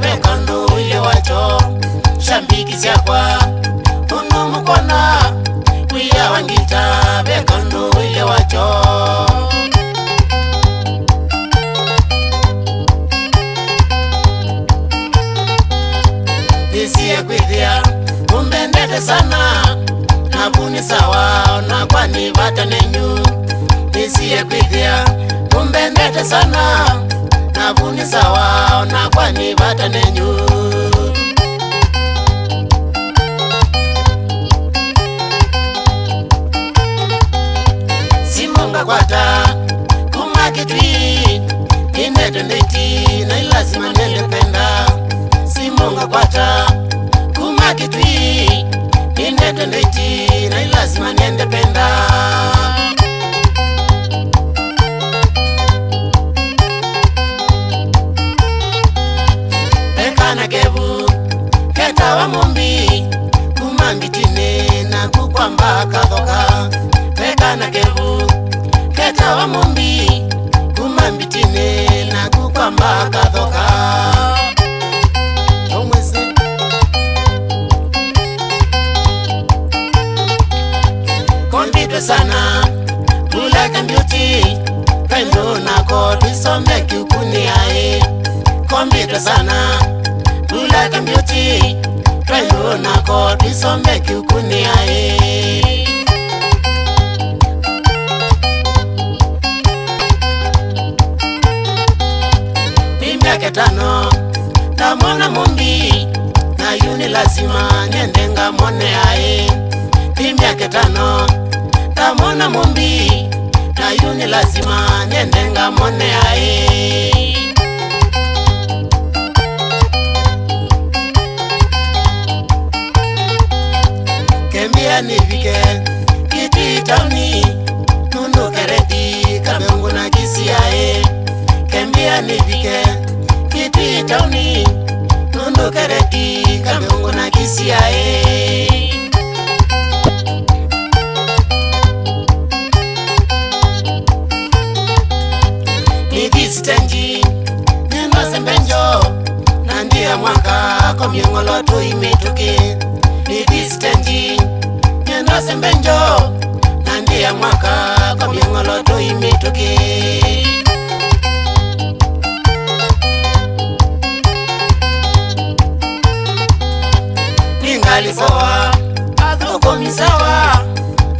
bekando ile wacho shambiki siakwa unu mukona kuya wangita bekando ile wacho nisiye kwithia umbendete sana nabuni sawa na kwani vata nenyu nisiye kwithia umbendete sana nabuni sawa na kwani vata nenyu simunga kwata kumakitwi inetendeti na ilazima nendependa simunga kwata kumakitwi inetendeti na ilazima nendependa bekana kevu ketawa mumbi kumambitine na kukwamba kathoka bekana kevu ketawa mumbi kumambitine na kukwamba kathoka kombitwe sana Black and Beauty pendo nako twisome kiukuni ae kombitwe sana Black and Beauty pendo nako twisome kiukuni ae miaka 5 tamona mumbi na yuni lazima nyendenga mone ae miaka 5 tamona mumbi na yuni lazima nyendenga mone ae kembia nivike kiti tauni nundu kereti kabengu na kisi ae kembia nivike kiti tauni nundu kereti kabengu na kisi ae Stenji neno sembenjo nandia mwaka komiengolo tu imituki Nidi stenji neno sembenjo nandia mwaka komiengolo tu imituki Ningali sawa adhuko misawa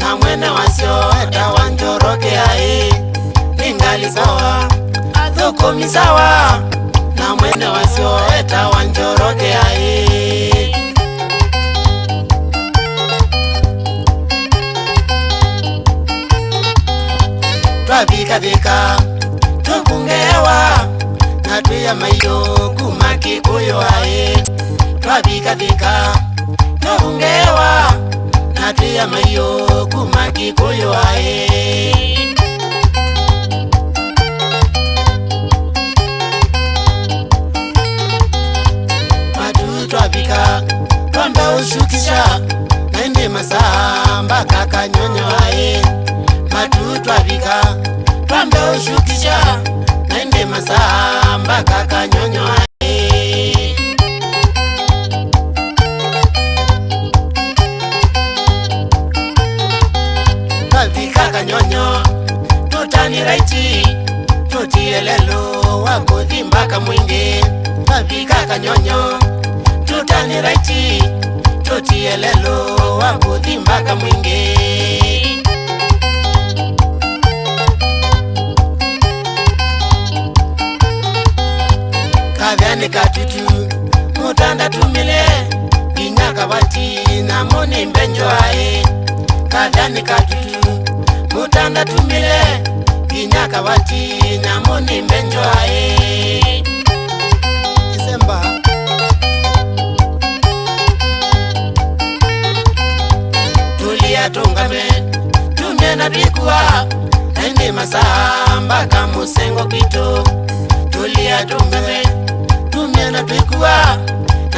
na mwene wasio eta wanjoroke ae Ningali sawa adhuko misawa na mwene wasio eta wanjoroke ae Twabika dhika tukungewa na tuya maiyo kumaki kuyo ae Twabika dhika tukungewa na tuya maiyo kumaki kuyo ae Twabika twamba ushukisha naende masamba kaka nyonyo ae Matu twabika twamba ushukisha naende masamba kaka nyonyo ae Twabika kanyonyo tutani raiti tutielelo wakuthi mbaka mwingi Twabika kanyonyo tutani raiti tutielelo wakuthi mbaka mwingi Kavyani katutu mutanda tumile Ginyaka wati na moni mbenjo ae Kavyani katutu mutanda tumile Ginyaka wati na moni mbenjo ae Disemba Tulia tungame tumena bikuwa Ende masamba kamusengo kito Tulia tungame tumena bikuwa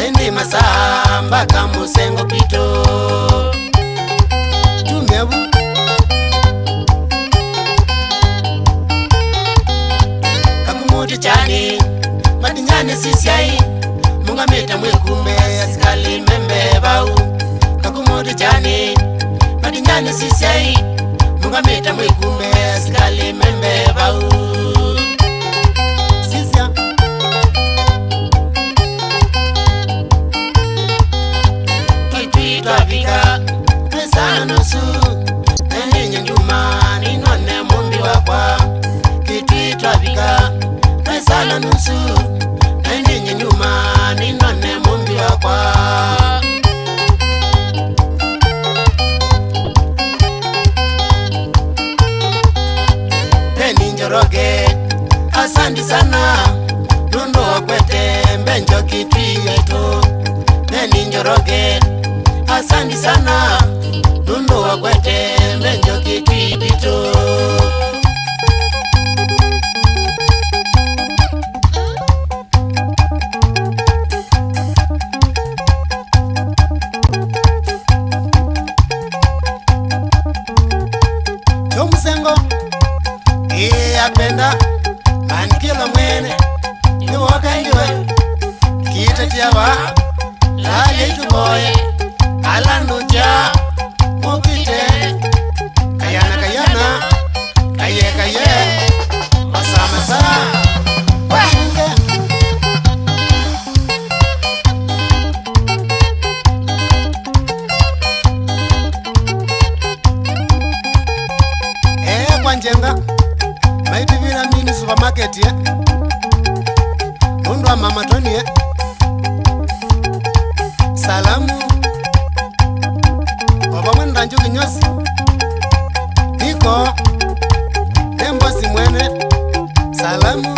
Ende masamba kamusengo kito Tumebu Kakumuti chani Madinyane sisiai mungamita mwikumbe asikali membe bau kakumudu chani madinyani sisai mungamita mwikumbe asikali membe bau sisia kitwitwa vika pesa nusu enye njuma ninone mumbi wakwa kitwitwa vika pesa nusu enye njuma ninone mumbi wakwa Njoroge asandi sana nundo wakwete mbenjo kitwi yetu Neni Njoroge asandi sana nundo wakwete mbenjo kitwi yetu Chomusengo apenda manikila mwene ni wakaingiwe kitatiawa la yetu boye alanuja mukite kayana kaye masa wahinge kwanjenga maitibira mini supermarket ye mundu wa mama Tony ye salamu wabamwe ndanju kinyosi niko nembosi mwene salamu